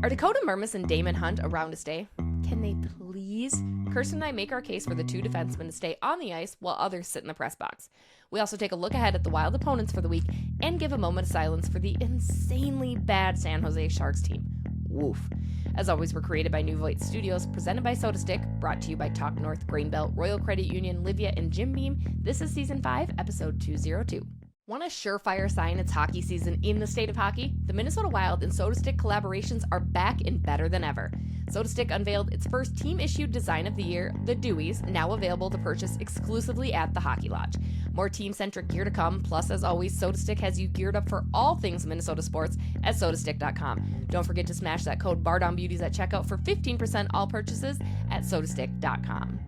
Are Dakota, Mermis, and Daemon Hunt around to stay? Can they please? Kirsten and I make our case for the two defensemen to stay on the ice while others sit in the press box. We also take a look ahead at the Wild opponents for the week and give a moment of silence for the insanely bad San Jose Sharks team. Woof. As always, we're created by New Voice Studios, presented by SotaStick, brought to you by talknorth, Greenbelt, Royal Credit Union, Livea, and Jim Beam. This is Season 5, Episode 202. Want a surefire sign it's hockey season in the state of hockey? The Minnesota Wild and SotaStick collaborations are back and better than ever. SotaStick unveiled its first team-issued design of the year, the Beauties, now available to purchase exclusively at the Hockey Lodge. More team-centric gear to come, plus as always, SotaStick has you geared up for all things Minnesota sports at sotastick.com. Don't forget to smash that code Bardown Beauties at checkout for 15% all purchases at sotastick.com.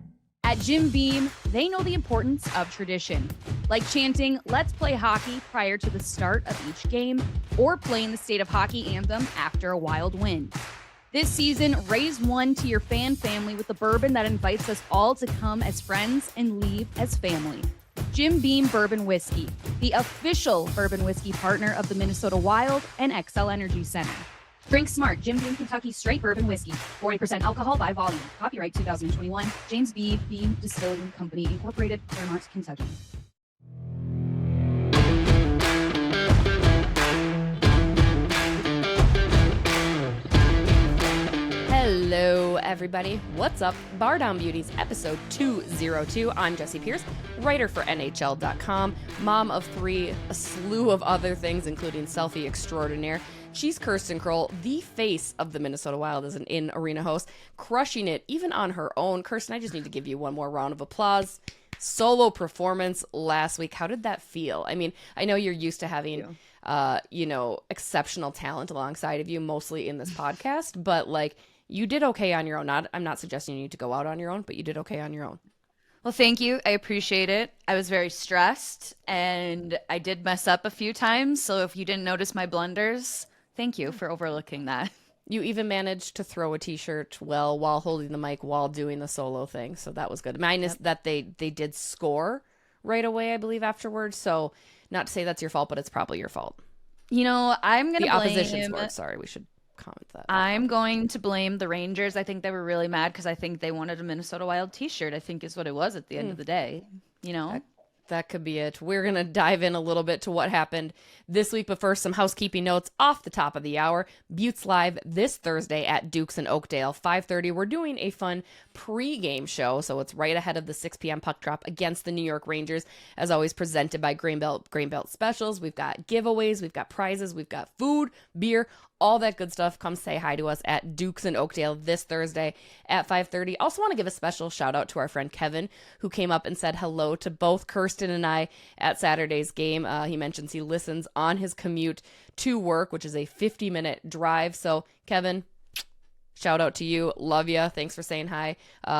At Jim Beam, they know the importance of tradition, like chanting, "Let's play hockey" prior to the start of each game, or playing the State of Hockey anthem after a Wild win. This season, raise one to your fan family with a bourbon that invites us all to come as friends and leave as family. Jim Beam Bourbon Whiskey, the official bourbon whiskey partner of the Minnesota Wild and XL Energy Center. Drink smart. Jim Beam Kentucky Straight Bourbon Whiskey. 40% alcohol by volume. Copyright 2021. James B. Beam Distilling Company, Incorporated, Claremont, Kentucky. Hello, everybody. What's up? Bardown Beauties, episode 202. I'm Jessi Pierce, writer for NHL.com, mom of three, a slew of other things, including selfie extraordinaire. She's Kirsten Krull, the face of the Minnesota Wild as an in-arena host, crushing it even on her own. Kirsten, I just need to give you one more round of applause. Solo performance last week. How did that feel? I mean, I know you're used to having, exceptional talent alongside of you, mostly in this podcast, but like, you did okay on your own. I'm not suggesting you need to go out on your own, but you did okay on your own. Well, thank you. I appreciate it. I was very stressed and I did mess up a few times. So if you didn't notice my blunders, thank you for overlooking that. You even managed to throw a t-shirt while holding the mic while doing the solo thing. So that was good. Minus that they did score right away, I believe, afterwards. So not to say that's your fault, but it's probably your fault. You know, I'm going to blame... The opposition scored. Sorry, we should comment that. I'm going to blame the Rangers. I think they were really mad because I think they wanted a Minnesota Wild t-shirt, I think is what it was at the end of the day. You know? That could be it. We're going to dive in a little bit to what happened this week, but first, some housekeeping notes off the top of the hour. Beauts live this Thursday at Duke's in Oakdale, 5:30. We're doing a fun pre-game show, so it's right ahead of the 6 p.m. puck drop against the New York Rangers, as always presented by Greenbelt Specials. We've got giveaways, we've got prizes, we've got food, beer, all that good stuff. Come say hi to us at Duke's in Oakdale this Thursday at 5:30. Also want to give a special shout out to our friend Kevin, who came up and said hello to both Kirsten and I at Saturday's game. He mentions he listens on his commute to work, which is a 50-minute drive. So Kevin, shout out to you. Love ya. Thanks for saying hi.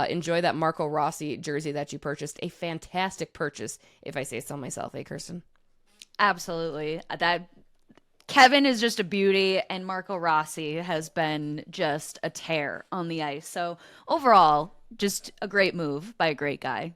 Enjoy that Marco Rossi jersey that you purchased. A fantastic purchase, if I say so myself. Hey, Kirsten? Absolutely. Kevin is just a beauty, and Marco Rossi has been just a tear on the ice. So overall, just a great move by a great guy.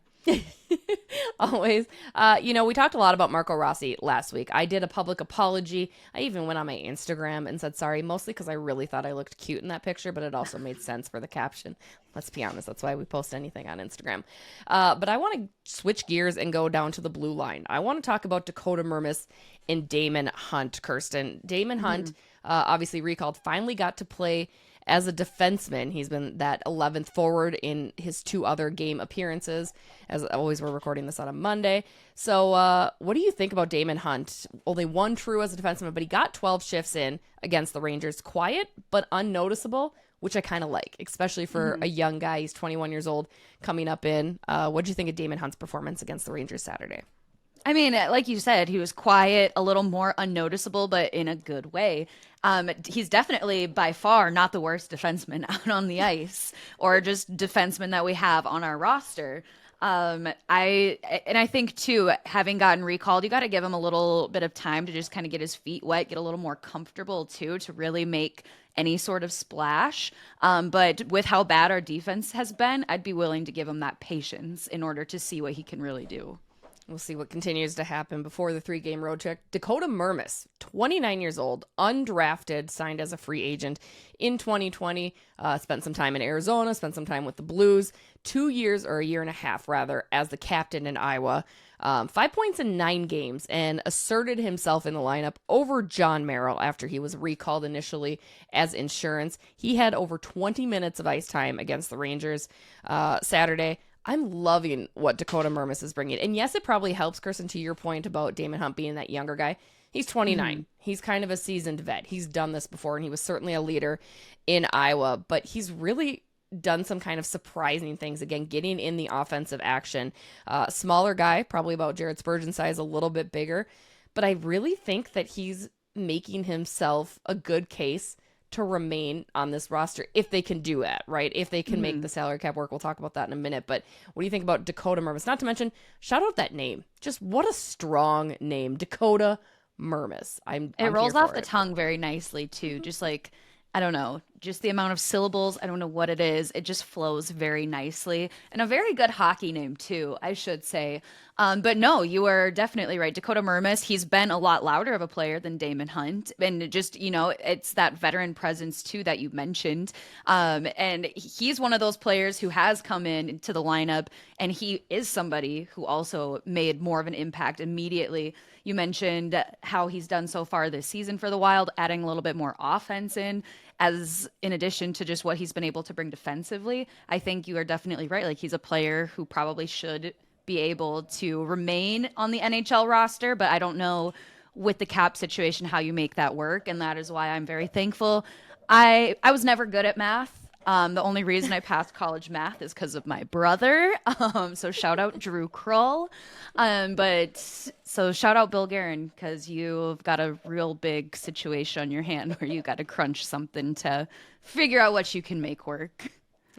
Always. We talked a lot about Marco Rossi last week. I did a public apology. I even went on my Instagram and said sorry, mostly because I really thought I looked cute in that picture, but it also made sense for the caption. Let's be honest. That's why we post anything on Instagram. But I want to switch gears and go down to the blue line. I want to talk about Dakota, Mermis, and Daemon Hunt, Kirsten. Daemon Hunt, obviously recalled, finally got to play as a defenseman. He's been that 11th forward in his two other game appearances. As always, we're recording this on a Monday. So what do you think about Daemon Hunt? Only one true as a defenseman, but he got 12 shifts in against the Rangers. Quiet, but unnoticeable, which I kind of like, especially for a young guy. He's 21 years old coming up in. What do you think of Daemon Hunt's performance against the Rangers Saturday? I mean, like you said, he was quiet, a little more unnoticeable, but in a good way. He's definitely by far not the worst defenseman out on the ice or just defenseman that we have on our roster. I think too, having gotten recalled, you got to give him a little bit of time to just kind of get his feet wet, get a little more comfortable too, to really make any sort of splash. But with how bad our defense has been, I'd be willing to give him that patience in order to see what he can really do. We'll see what continues to happen before the 3-game road trip. Dakota Mermis, 29 years old, undrafted, signed as a free agent in 2020. Spent some time in Arizona, spent some time with the Blues. 2 years, or a year and a half rather, as the captain in Iowa. 5 points in 9 games, and asserted himself in the lineup over John Merrill after he was recalled initially as insurance. He had over 20 minutes of ice time against the Rangers Saturday. I'm loving what Dakota Mermis is bringing. And yes, it probably helps, Kirsten, to your point about Daemon Hunt being that younger guy. He's 29. Mm-hmm. He's kind of a seasoned vet. He's done this before, and he was certainly a leader in Iowa. But he's really done some kind of surprising things, again, getting in the offensive action. Smaller guy, probably about Jared Spurgeon's size, a little bit bigger. But I really think that he's making himself a good case to remain on this roster if they can do it, right? If they can make the salary cap work. We'll talk about that in a minute. But what do you think about Dakota Mermis? Not to mention, shout out that name. Just what a strong name. Dakota Mermis. It rolls off the tongue very nicely too. Just like, I don't know, just the amount of syllables. I don't know what it is. It just flows very nicely. And a very good hockey name too, I should say. But no, you are definitely right. Dakota Mermis, he's been a lot louder of a player than Daemon Hunt. And just, it's that veteran presence too that you mentioned. And he's one of those players who has come into the lineup, and he is somebody who also made more of an impact immediately. You mentioned how he's done so far this season for the Wild, adding a little bit more offense in addition to just what he's been able to bring defensively. I think you are definitely right. Like, he's a player who probably should be able to remain on the NHL roster, but I don't know with the cap situation how you make that work, and that is why I'm very thankful. I was never good at math. The only reason I passed college math is because of my brother. So shout out Drew Krull. So shout out Bill Guerin, because you've got a real big situation on your hand where you got to crunch something to figure out what you can make work.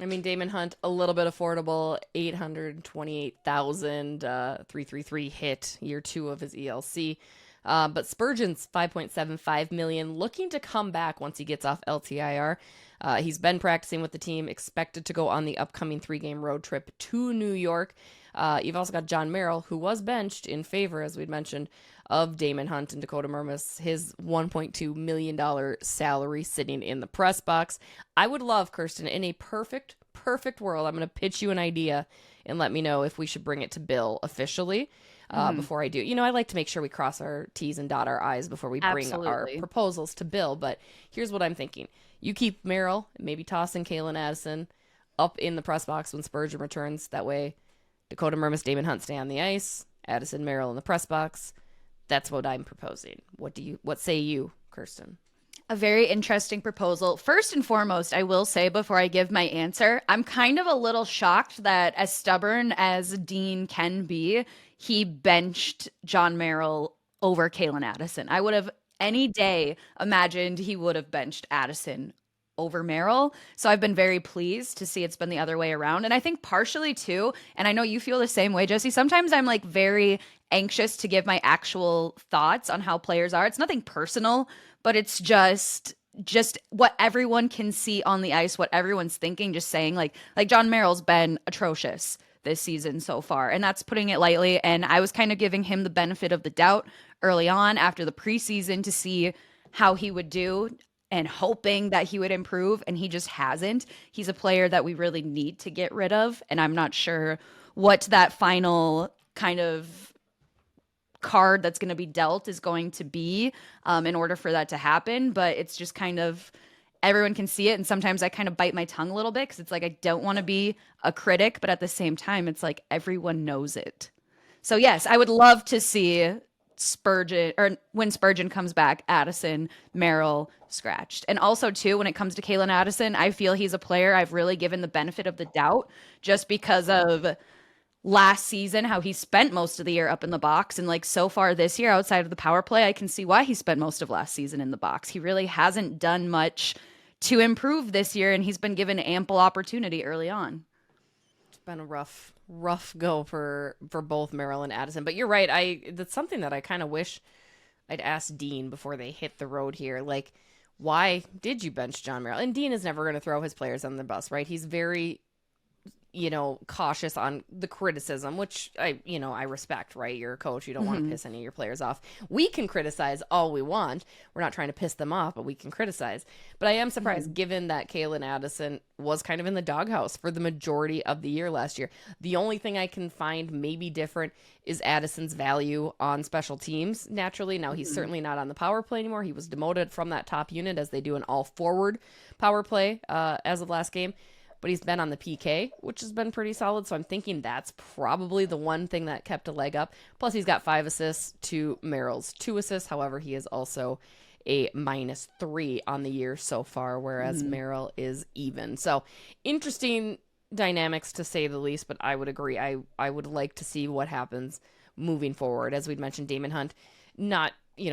I mean, Daemon Hunt, a little bit affordable, 828,000, 333 hit, year 2 of his ELC. But Spurgeon's $5.75 million, looking to come back once he gets off LTIR. He's been practicing with the team, expected to go on the upcoming 3-game road trip to New York. You've also got John Merrill, who was benched in favor, as we'd mentioned, of Daemon Hunt and Dakota Mermis, his $1.2 million salary sitting in the press box. I would love, Kirsten, in a perfect world, I'm going to pitch you an idea and let me know if we should bring it to Bill officially before I do. I like to make sure we cross our T's and dot our I's before we bring our proposals to Bill. But here's what I'm thinking. You keep Merrill, maybe toss in Kalen Addison up in the press box when Spurgeon returns. That way, Dakota Mermis, Daemon Hunt stay on the ice. Addison, Merrill in the press box. That's what I'm proposing. What say you, Kirsten? A very interesting proposal. First and foremost, I will say before I give my answer, I'm kind of a little shocked that, as stubborn as Dean can be, he benched John Merrill over Kalen Addison. I would have any day imagined he would have benched Addison over Merrill. So I've been very pleased to see it's been the other way around. And I think partially too, and I know you feel the same way, Jessi, sometimes I'm like very anxious to give my actual thoughts on how players are. It's nothing personal, but it's just what everyone can see on the ice, what everyone's thinking, just saying like John Merrill's been atrocious this season so far, and that's putting it lightly. And I was kind of giving him the benefit of the doubt early on after the preseason to see how he would do and hoping that he would improve, and he just hasn't. He's a player that we really need to get rid of, and I'm not sure what that final kind of card that's going to be dealt is going to be in order for that to happen. But it's just kind of, everyone can see it, and sometimes I kind of bite my tongue a little bit because it's like I don't want to be a critic, but at the same time it's like everyone knows it. So yes, I would love to see Spurgeon, or when Spurgeon comes back, Addison, Merrill scratched. And also too, when it comes to Kalen Addison, I feel he's a player I've really given the benefit of the doubt just because of last season, how he spent most of the year up in the box. And like so far this year, outside of the power play, I can see why he spent most of last season in the box. He really hasn't done much to improve this year, and he's been given ample opportunity early on. It's been a rough go for both Merrill and Addison. But you're right. That's something that I kind of wish I'd asked Dean before they hit the road here. Like, why did you bench John Merrill? And Dean is never going to throw his players on the bus, right? He's very cautious on the criticism, which I respect, right? You're a coach. You don't want to piss any of your players off. We can criticize all we want. We're not trying to piss them off, but we can criticize. But I am surprised given that Kaylin Addison was kind of in the doghouse for the majority of the year last year. The only thing I can find maybe different is Addison's value on special teams. Naturally, now he's certainly not on the power play anymore. He was demoted from that top unit as they do an all forward power play as of last game. But he's been on the PK, which has been pretty solid. So I'm thinking that's probably the one thing that kept a leg up. Plus, he's got 5 assists to Merrill's 2 assists. However, he is also a -3 on the year so far, whereas Merrill is even. So interesting dynamics to say the least, but I would agree. I would like to see what happens moving forward. As we'd mentioned, Daemon Hunt, not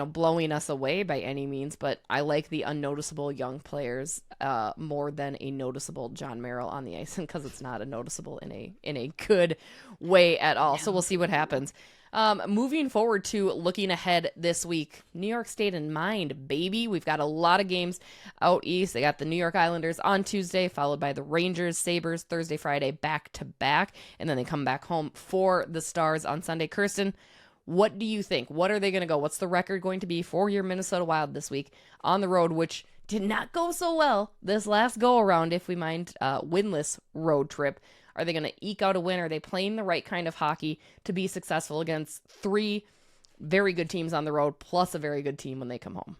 blowing us away by any means, but I like the unnoticeable young players more than a noticeable John Merrill on the ice, because it's not a noticeable in a good way at all. So we'll see what happens. Moving forward to looking ahead this week, New York State in mind, baby. We've got a lot of games out east. They got the New York Islanders on Tuesday, followed by the Rangers, Sabres, Thursday, Friday, back to back, and then they come back home for the Stars on Sunday. Kirsten, what do you think? What are they going to go? What's the record going to be for your Minnesota Wild this week on the road, which did not go so well this last go-around, if we mind, winless road trip? Are they going to eke out a win? Are they playing the right kind of hockey to be successful against 3 very good teams on the road, plus a very good team when they come home?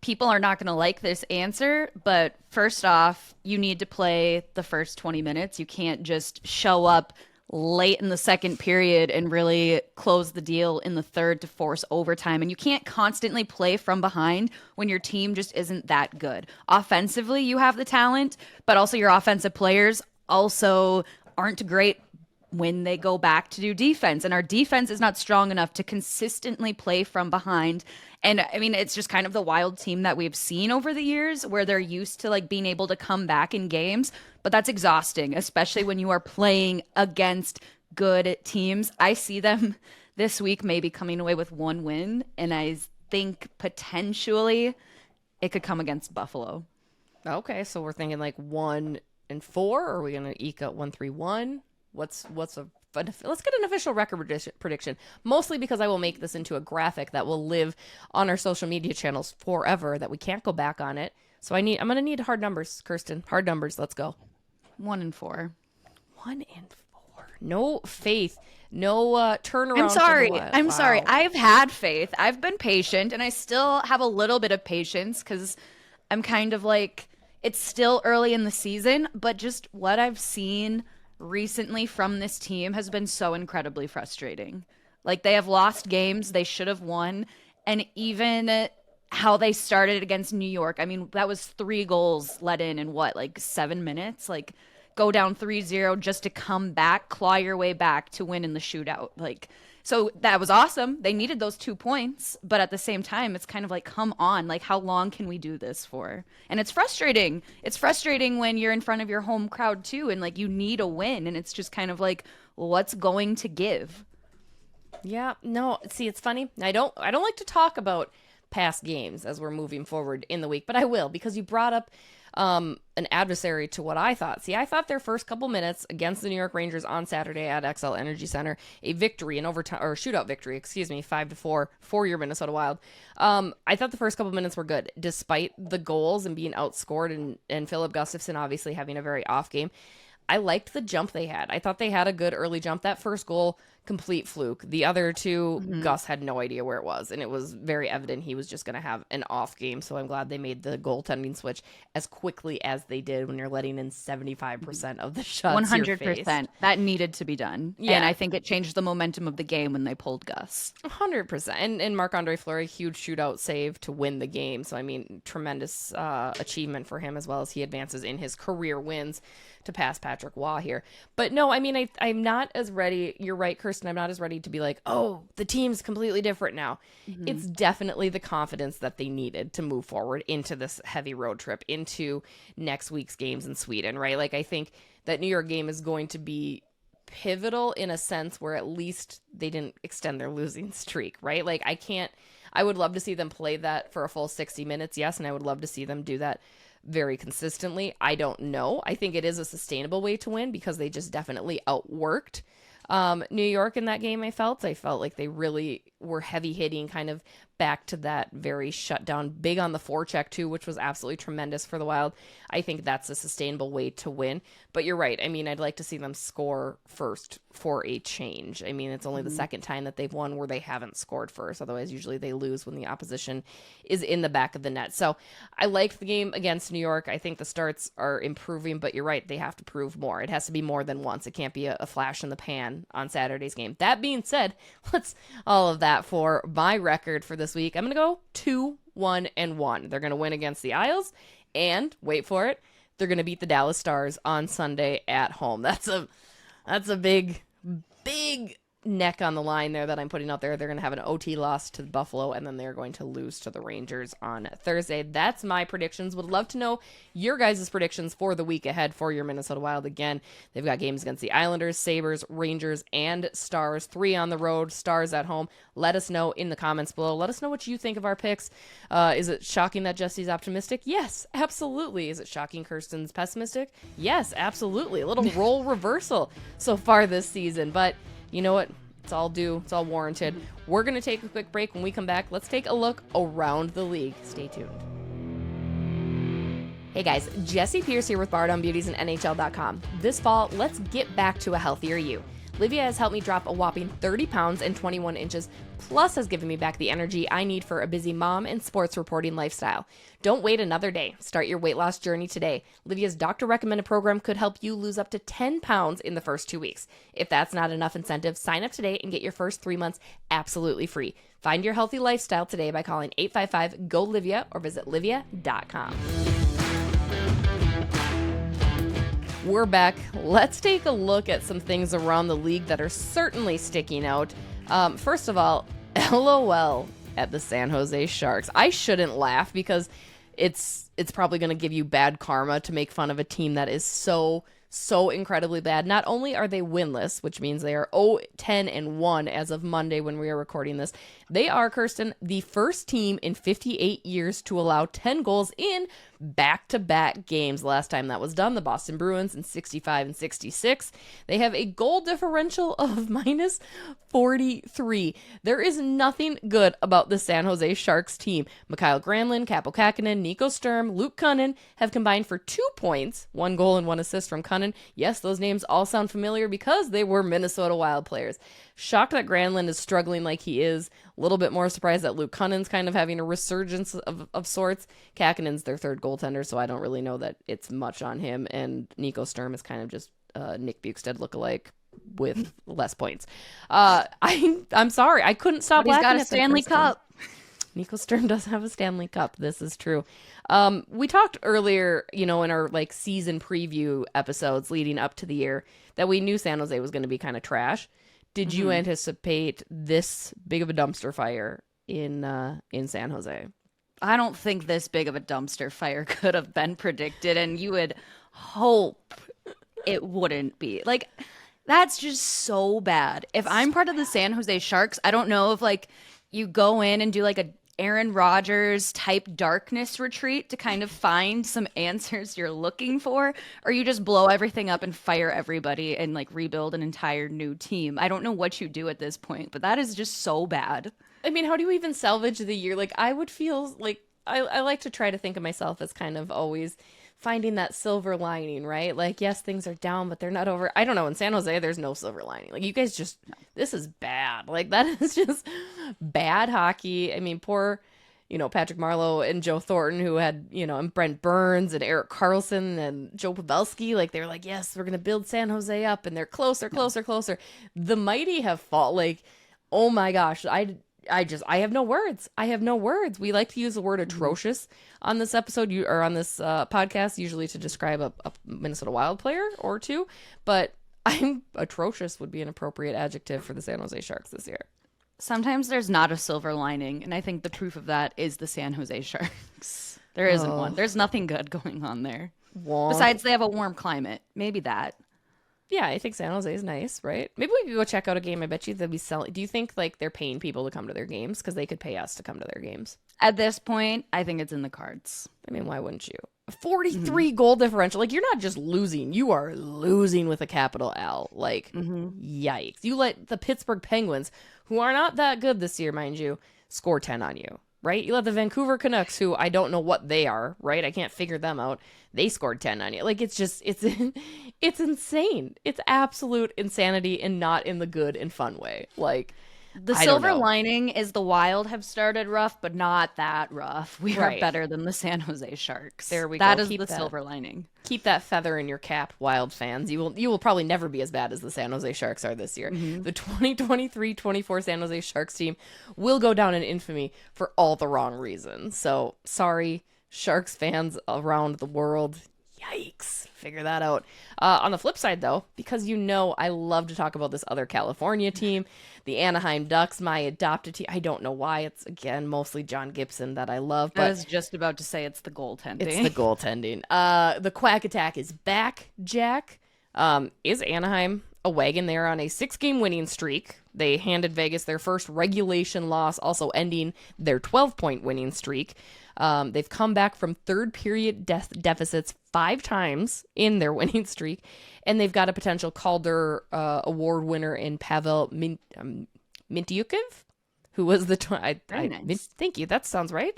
People are not going to like this answer, but first off, you need to play the first 20 minutes. You can't just show up late in the second period and really close the deal in the third to force overtime. And you can't constantly play from behind when your team just isn't that good. Offensively, you have the talent, but also your offensive players also aren't great when they go back to do defense. And our defense is not strong enough to consistently play from behind. And I mean, it's just kind of the Wild team that we've seen over the years, where they're used to like being able to come back in games, but that's exhausting, especially when you are playing against good teams. I see them this week maybe coming away with 1 win, and I think potentially it could come against Buffalo. Okay, so we're thinking like 1-4, or are we going to eke out 1-3-1? Let's get an official record prediction, mostly because I will make this into a graphic that will live on our social media channels forever, that we can't go back on it. So I'm going to need hard numbers, Kirsten. Hard numbers. Let's go. 1-4. 1-4. No faith. No turnaround. I'm sorry. Wow. Sorry. I've had faith. I've been patient, and I still have a little bit of patience because I'm kind of like, it's still early in the season, but just what I've seen recently from this team has been so incredibly frustrating. Like, they have lost games they should have won, and even how they started against New York. I mean, that was 3 goals let in what, like 7 minutes? Like, go down 3-0 just to come back, claw your way back to win in the shootout. Like, so that was awesome. They needed those 2 points, but at the same time, it's kind of like, come on, like, how long can we do this for? And it's frustrating. It's frustrating when you're in front of your home crowd too, and like, you need a win, and it's just kind of like, what's going to give? Yeah, no, see, it's funny. I don't like to talk about past games as we're moving forward in the week, but I will, because you brought up an adversary to what I thought. See, I thought their first couple minutes against the New York Rangers on Saturday at XL Energy Center, a victory, an overtime or shootout victory, 5-4 for your Minnesota Wild. I thought the first couple minutes were good, despite the goals and being outscored, and Philip Gustafsson obviously having a very off game. I liked the jump they had. I thought they had a good early jump. That first goal, complete fluke. The other 2, Gus had no idea where it was, and it was very evident he was just going to have an off game. So I'm glad they made the goaltending switch as quickly as they did when you're letting in 75% of the shots. 100%. That needed to be done. Yeah. And I think it changed the momentum of the game when they pulled Gus. 100%. And Marc-Andre Fleury, huge shootout save to win the game. So, I mean, tremendous achievement for him, as well as he advances in his career wins to pass Patrick Waugh here. But no, I mean, I'm not as ready. You're right, Kirsten. I'm not as ready to be like, oh, the team's completely different now. It's definitely the confidence that they needed to move forward into this heavy road trip, into next week's games in Sweden, right? Like, I think that New York game is going to be pivotal in a sense where at least they didn't extend their losing streak, right? Like, I would love to see them play that for a full 60 minutes, yes, and I would love to see them do that very consistently. I don't know. I think it is a sustainable way to win because they just definitely outworked New York in that game. I felt like they really were heavy hitting, kind of back to that very shut down, big on the forecheck too, which was absolutely tremendous for the Wild. I think that's a sustainable way to win. But you're right. I mean, I'd like to see them score first for a change. I mean, it's only the second time that they've won where they haven't scored first. Otherwise, usually they lose when the opposition is in the back of the net. So I liked the game against New York. I think the starts are improving, but you're right. They have to prove more. It has to be more than once. It can't be a flash in the pan on Saturday's game. That being said, let's all of that for my record for this week. I'm going to go 2-1-1. They're going to win against the Isles, and wait for it, they're going to beat the Dallas Stars on Sunday at home. That's a big neck on the line there that I'm putting out there. They're going to have an OT loss to Buffalo, and then they're going to lose to the Rangers on Thursday. That's my predictions. Would love to know your guys' predictions for the week ahead for your Minnesota Wild. Again, they've got games against the Islanders, Sabres, Rangers, and Stars. 3 on the road, Stars at home. Let us know in the comments below. Let us know what you think of our picks. Is it shocking that Jessi's optimistic? Yes, absolutely. Is it shocking Kirsten's pessimistic? Yes, absolutely. A little role reversal so far this season, but you know what? It's all due. It's all warranted. We're going to take a quick break. When we come back, let's take a look around the league. Stay tuned. Hey guys, Jessi Pierce here with Bardown, Beauties, and NHL.com. This fall, let's get back to a healthier you. Livea has helped me drop a whopping 30 pounds and 21 inches, plus has given me back the energy I need for a busy mom and sports reporting lifestyle. Don't wait another day. Start your weight loss journey today. Livea's doctor-recommended program could help you lose up to 10 pounds in the first 2 weeks. If that's not enough incentive, sign up today and get your first 3 months absolutely free. Find your healthy lifestyle today by calling 855-GO-LIVEA or visit livea.com. We're back. Let's take a look at some things around the league that are certainly sticking out. First of all, LOL at the San Jose Sharks. I shouldn't laugh because it's probably going to give you bad karma to make fun of a team that is so incredibly bad. Not only are they winless, which means they are 0-10-1 as of Monday when we are recording this, they are, Kirsten, the first team in 58 years to allow 10 goals in back-to-back games. Last time that was done, the Boston Bruins in 65 and 66. They have a goal differential of minus 43. There is nothing good about the San Jose Sharks team. Mikhail Granlund, Kaapo Kähkönen, Nico Sturm, Luke Kunin have combined for 2 points, 1 goal and 1 assist from Kunin. Yes, those names all sound familiar because they were Minnesota Wild players. Shocked that Granlund is struggling like he is. A little bit more surprised that Luke Kunin's kind of having a resurgence of sorts. Kähkönen's their third goaltender, so I don't really know that it's much on him. And Nico Sturm is kind of just Nick Bukestad lookalike with less points. I'm sorry. I couldn't stop laughing. He's got a Stanley Cup. Nico Sturm does have a Stanley Cup. This is true. We talked earlier, in our season preview episodes leading up to the year that we knew San Jose was going to be kind of trash. Did you anticipate this big of a dumpster fire in San Jose? I don't think this big of a dumpster fire could have been predicted, and you would hope it wouldn't be. That's just so bad. If I'm part of the San Jose Sharks, I don't know if you go in and do a Aaron Rodgers type darkness retreat to kind of find some answers you're looking for, or you just blow everything up and fire everybody and rebuild an entire new team. I don't know what you do at this point, but that is just so bad. I mean, how do you even salvage the year? I would feel I like to try to think of myself as kind of always finding that silver lining, right? Yes, things are down, but they're not over. I don't know. In San Jose, there's no silver lining. You guys just, this is bad. That is just bad hockey. I mean, poor, Patrick Marleau and Joe Thornton, who had, and Brent Burns and Erik Karlsson and Joe Pavelski. They were yes, we're going to build San Jose up, and they're closer. The mighty have fallen. Oh my gosh. I have no words. We like to use the word atrocious on this episode or on this podcast, usually to describe a Minnesota Wild player or two. But atrocious would be an appropriate adjective for the San Jose Sharks this year. Sometimes there's not a silver lining, and I think the proof of that is the San Jose Sharks. There isn't one. There's nothing good going on there. Besides, they have a warm climate. Maybe that. Yeah, I think San Jose is nice, right? Maybe we could go check out a game. I bet you they'll be selling. Do you think they're paying people to come to their games? Because they could pay us to come to their games. At this point, I think it's in the cards. I mean, why wouldn't you? 43 goal differential. Like, you're not just losing, you are losing with a capital L. Like, yikes. You let the Pittsburgh Penguins, who are not that good this year, mind you, score 10 on you, right? You let the Vancouver Canucks, who I don't know what they are, right? I can't figure them out. They scored 10 on you. Like, it's just, it's insane. It's absolute insanity, and not in the good and fun way. Like, the I don't silver know. lining is the Wild have started rough, but not that rough. We Right. are better than the San Jose Sharks. There we That go. is Keep the that. silver lining. Keep that feather in your cap, Wild fans. You will probably never be as bad as the San Jose Sharks are this year. The 2023-24 San Jose Sharks team will go down in infamy for all the wrong reasons. So, sorry, Sharks fans around the world. Yikes. Figure that out. On the flip side, though, because I love to talk about this other California team, the Anaheim Ducks, my adopted team. I don't know why. It's, again, mostly John Gibson that I love. But I was just about to say it's the goaltending. it's the goaltending. The Quack Attack is back, Jack. Is Anaheim a wagon? They're on a 6-game winning streak. They handed Vegas their first regulation loss, also ending their 12-point winning streak. They've come back from third period deficits 5 times in their winning streak, and they've got a potential Calder award winner in Pavel Mintyukov, who was the Very nice. thank you. That sounds right?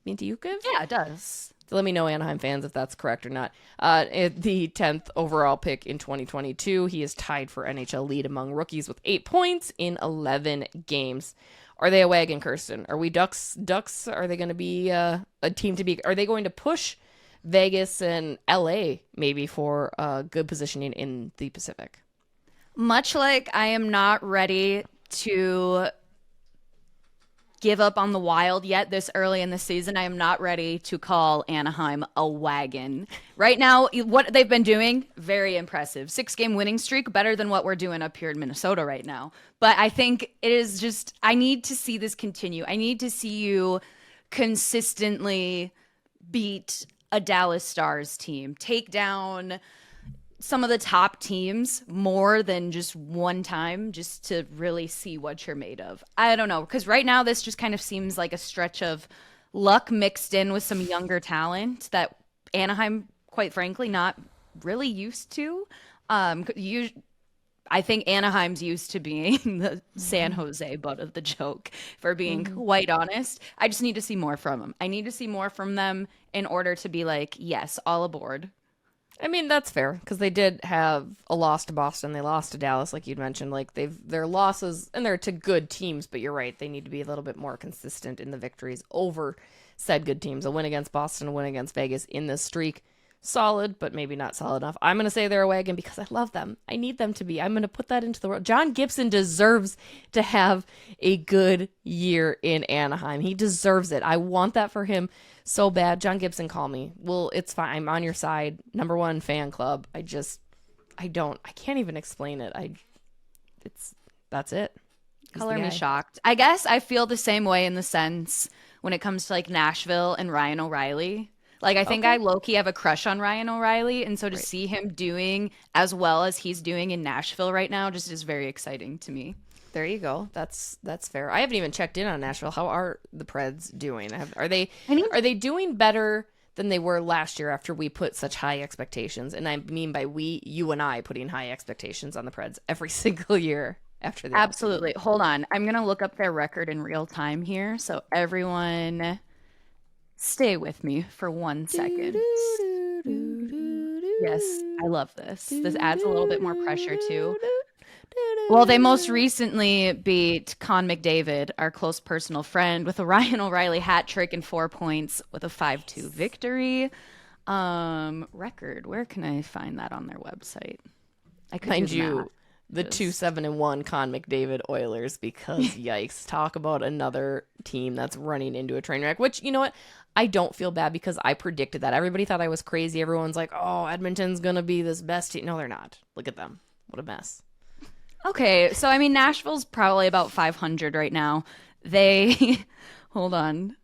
Mintyukov? Yeah, it does. So let me know, Anaheim fans, if that's correct or not. The 10th overall pick in 2022. He is tied for NHL lead among rookies with 8 points in 11 games. Are they a wagon, Kirsten? Are we Ducks? Are they going to be a team to be? Are they going to push Vegas and LA maybe for good positioning in the Pacific? Much like I am not ready to give up on the Wild yet this early in the season, I am not ready to call Anaheim a wagon. Right now, what they've been doing, very impressive. 6-game winning streak, better than what we're doing up here in Minnesota right now. But I think it is just, I need to see this continue. I need to see you consistently beat a Dallas Stars team, take down some of the top teams more than just one time, just to really see what you're made of. I don't know, because right now this just kind of seems like a stretch of luck mixed in with some younger talent that Anaheim, quite frankly, not really used to. I think Anaheim's used to being the San Jose butt of the joke, for being quite honest. I just need to see more from them. I need to see more from them in order to be like, yes, all aboard. I mean, that's fair, because they did have a loss to Boston. They lost to Dallas, like you'd mentioned. Like, their losses, and they're to good teams, but you're right. They need to be a little bit more consistent in the victories over said good teams. A win against Boston, a win against Vegas in this streak. Solid, but maybe not solid enough. I'm going to say they're a wagon because I love them. I need them to be. I'm going to put that into the world. John Gibson deserves to have a good year in Anaheim. He deserves it. I want that for him so bad. John Gibson, call me. Well, it's fine. I'm on your side. #1 fan club. I can't even explain it. That's it. He's Color the me guy. shocked. I guess I feel the same way in the sense when it comes to like Nashville and Ryan O'Reilly. Like, I think I low-key have a crush on Ryan O'Reilly, and so to see him doing as well as he's doing in Nashville right now just is very exciting to me. There you go. That's fair. I haven't even checked in on Nashville. How are the Preds doing? Are they doing better than they were last year after we put such high expectations? And I mean by we, you and I, putting high expectations on the Preds every single year after that. Absolutely. Hold on. I'm going to look up their record in real time here. So everyone stay with me for 1 second. Yes, I love this. This adds a little bit more pressure too. Well, they most recently beat Con McDavid, our close personal friend, with a Ryan O'Reilly hat trick and 4 points with a 5-2 victory. Record. Where can I find that on their website? I could Mind do the you, math. the 2-7-1 Con McDavid Oilers, because yikes, talk about another team that's running into a train wreck, which, you know what? I don't feel bad because I predicted that. Everybody thought I was crazy. Everyone's like, oh, Edmonton's going to be this best team. No, they're not. Look at them. What a mess. Okay, so I mean, Nashville's probably about 500 right now. They, hold on.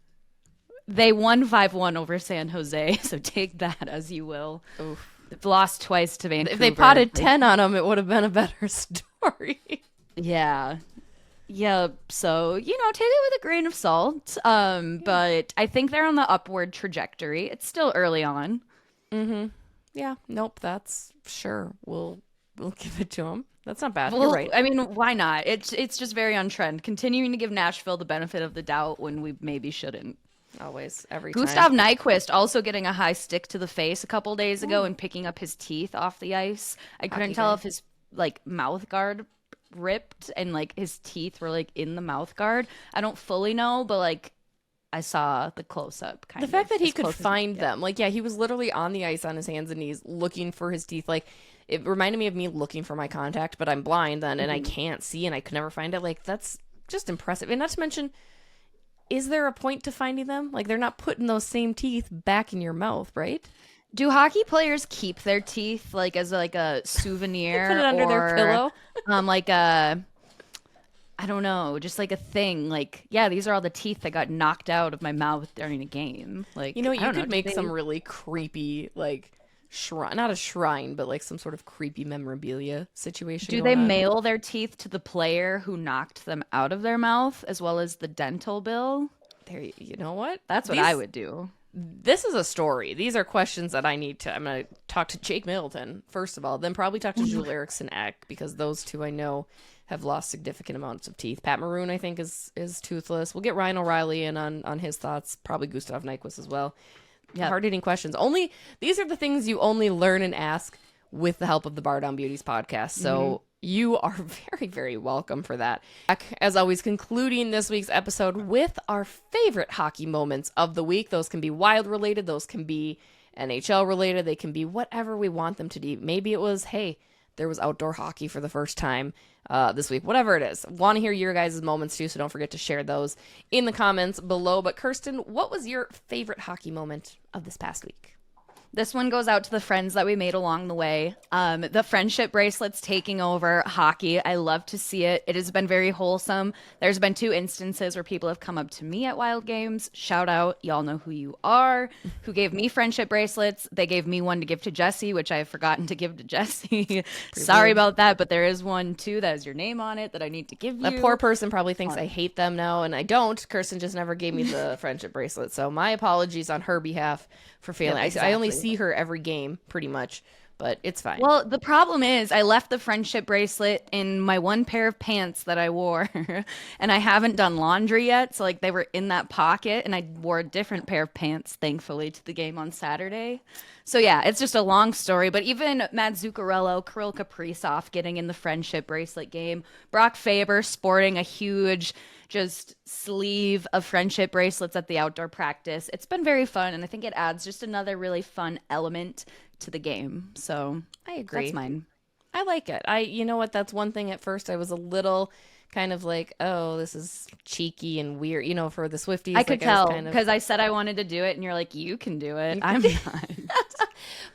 They won 5-1 over San Jose, so take that as you will. Oof. They've lost twice to Vancouver. If they potted 10 on them, it would have been a better story. Yeah. Yeah, so, take it with a grain of salt. But I think they're on the upward trajectory. It's still early on. Mm-hmm. Yeah. Nope. That's sure. We'll give it to him. That's not bad. You're Well, right. I mean, why not? It's just very on trend. Continuing to give Nashville the benefit of the doubt when we maybe shouldn't. Always. Every Gustav time. Nyquist also getting a high stick to the face a couple days ago and picking up his teeth off the ice. I couldn't Hockey tell guy. if his like mouth guard ripped and like his teeth were like in the mouth guard. I don't fully know, but like I saw the close up kind The of. fact that he as could close as find get. them, like, yeah, he was literally on the ice on his hands and knees looking for his teeth. Like, it reminded me of me looking for my contact, but I'm blind then and I can't see and I could never find it. Like, that's just impressive. And not to mention, is there a point to finding them? Like, they're not putting those same teeth back in your mouth, right? Do hockey players keep their teeth like as like a souvenir Put it under their or pillow. like a I don't know, just like a thing. Like, yeah, these are all the teeth that got knocked out of my mouth during a game. Like, You know, I you don't know, could do make they- some really creepy, like, shrine, not a shrine, but like some sort of creepy memorabilia situation. Do going they on. mail their teeth to the player who knocked them out of their mouth as well as the dental bill? There, you know what? That's what These- I would do. This is a story. These are questions that I'm going to talk to Jake Middleton, first of all, then probably talk to Jule Eriksson Ek, because those two I know have lost significant amounts of teeth. Pat Maroon, I think, is toothless. We'll get Ryan O'Reilly in on his thoughts, probably Gustav Nyquist as well. Yep. Hard-hitting questions. These are the things you only learn and ask with the help of the Bardown Beauties podcast. So you are very, very welcome for that. As always, concluding this week's episode with our favorite hockey moments of the week. Those can be Wild related. Those can be NHL related. They can be whatever we want them to be. Maybe it was, hey, there was outdoor hockey for the first time this week. Whatever it is. Want to hear your guys' moments too, so don't forget to share those in the comments below. But Kirsten, what was your favorite hockey moment of this past week? This one goes out to the friends that we made along the way. The friendship bracelets taking over hockey. I love to see it. It has been very wholesome. There's been 2 instances where people have come up to me at Wild Games. Shout out. Y'all know who you are. Who gave me friendship bracelets. They gave me one to give to Jessi, which I have forgotten to give to Jessi. Sorry about that, but there is one too that has your name on it that I need to give you. That poor person probably thinks I hate them now, and I don't. Kirsten just never gave me the friendship bracelet, so my apologies on her behalf for failing. Yep, I only exactly. see her every game, pretty much, but it's fine. Well, the problem is I left the friendship bracelet in my one pair of pants that I wore and I haven't done laundry yet. So like they were in that pocket and I wore a different pair of pants, thankfully, to the game on Saturday. So yeah, it's just a long story, but even Matt Zuccarello, Kirill Kaprizov getting in the friendship bracelet game, Brock Faber sporting a huge just sleeve of friendship bracelets at the outdoor practice. It's been very fun, and I think it adds just another really fun element to the game. So I agree. that's mine. I like it. You know what? That's one thing at first I was a little kind of like, oh, this is cheeky and weird, for the Swifties. I could like, was tell kind of- because I said I wanted to do it, and you're like, you can do it. I'm not.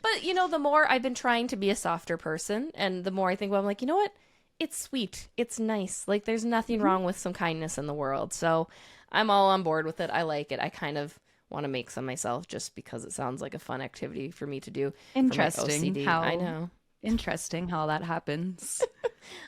But, the more I've been trying to be a softer person, and the more I think, well, I'm like, you know what? It's sweet. It's nice. Like, there's nothing wrong with some kindness in the world. So I'm all on board with it. I like it. I kind of want to make some myself just because it sounds like a fun activity for me to do. For my Interesting OCD. how I know. Interesting how that happens.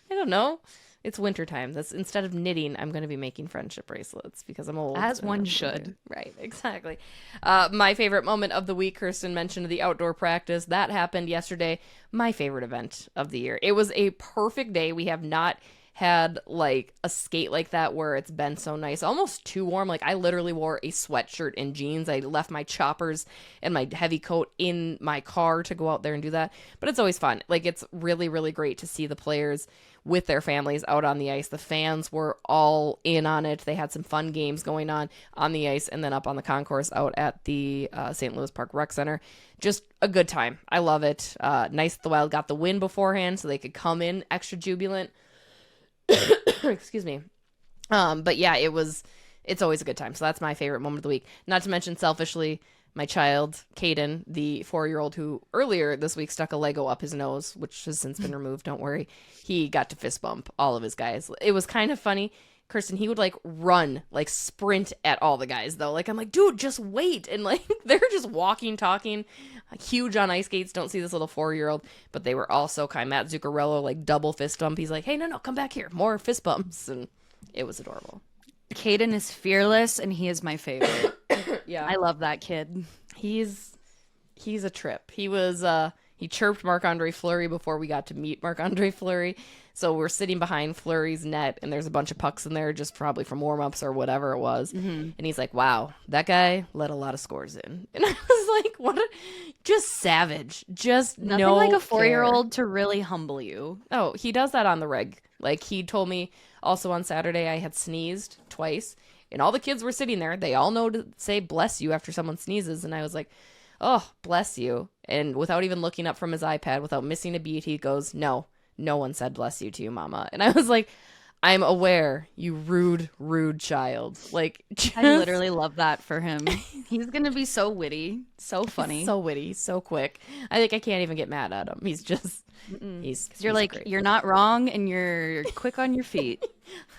I don't know. It's wintertime. That's instead of knitting, I'm going to be making friendship bracelets because I'm old. As and one I'm should. Right, exactly. My favorite moment of the week, Kirsten mentioned the outdoor practice. That happened yesterday. My favorite event of the year. It was a perfect day. We have not had like a skate like that where it's been so nice, almost too warm. Like I literally wore a sweatshirt and jeans. I left my choppers and my heavy coat in my car to go out there and do that. But it's always fun. Like it's really, really great to see the players with their families out on the ice. The fans were all in on it. They had some fun games going on the ice and then up on the concourse out at the St. Louis Park Rec Center. Just a good time. I love it. Nice that the Wild got the win beforehand so they could come in extra jubilant. Excuse me. But yeah, it's always a good time. So that's my favorite moment of the week. Not to mention, selfishly, my child, Caden, the 4-year-old who earlier this week stuck a Lego up his nose, which has since been removed, don't worry. He got to fist bump all of his guys. It was kind of funny. Kirsten, he would like run, like sprint at all the guys though. Like I'm like, dude, just wait. And like they're just walking, talking, huge on ice skates. Don't see this little 4-year-old, but they were all so kind. Matt Zuccarello, like double fist bump. He's like, hey, no, come back here. More fist bumps. And it was adorable. Caden is fearless, and he is my favorite. Yeah. I love that kid. He's He's a trip. He chirped Marc-Andre Fleury before we got to meet Marc-Andre Fleury. So we're sitting behind Fleury's net, and there's a bunch of pucks in there just probably from warm-ups or whatever it was. And he's like, wow, that guy let a lot of scores in. And I was like, just savage. Just Nothing no like a care. 4-year-old to really humble you. Oh, he does that on the reg. Like, he told me also on Saturday I had sneezed twice, and all the kids were sitting there. They all know to say bless you after someone sneezes. And I was like, oh, bless you. And without even looking up from his iPad, without missing a beat, he goes, no one said bless you to you, mama. And I was like, I'm aware, you rude child. Like, I literally love that for him. He's going to be so witty, so funny. so witty, so quick. I think I can't even get mad at him. He's just, You're like, you're not wrong and you're quick on your feet.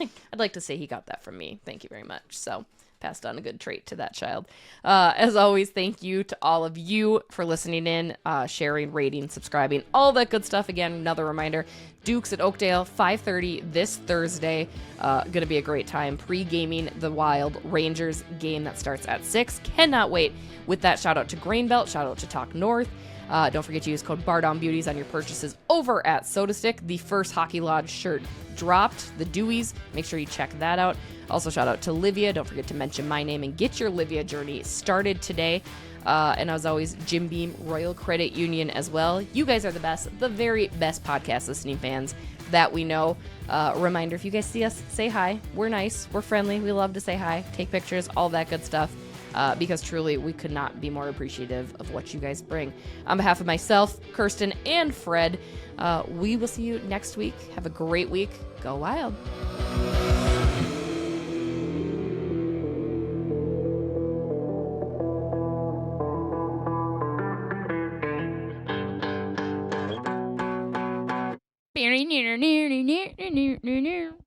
I'd like to say he got that from me. Thank you very much. So passed on a good trait to that child. As always, thank you to all of you for listening in, sharing, rating, subscribing, all that good stuff. Again, another reminder, Dukes at Oakdale, 5:30 this Thursday. Going to be a great time pre-gaming the Wild Rangers game that starts at 6. Cannot wait. With that, shout out to Grainbelt, shout out to Talk North. Don't forget to use code Bardown Beauties on your purchases over at Sotastick. The first Hockey Lodge shirt dropped, the Deweys. Make sure you check that out. Also, shout out to Livea. Don't forget to mention my name and get your Livea journey started today. And as always, Jim Beam Royal Credit Union as well. You guys are the best, the very best podcast listening fans that we know. Reminder, if you guys see us, say hi. We're nice. We're friendly. We love to say hi, take pictures, all that good stuff. Because truly, we could not be more appreciative of what you guys bring. On behalf of myself, Kirsten, and Fred, we will see you next week. Have a great week. Go Wild.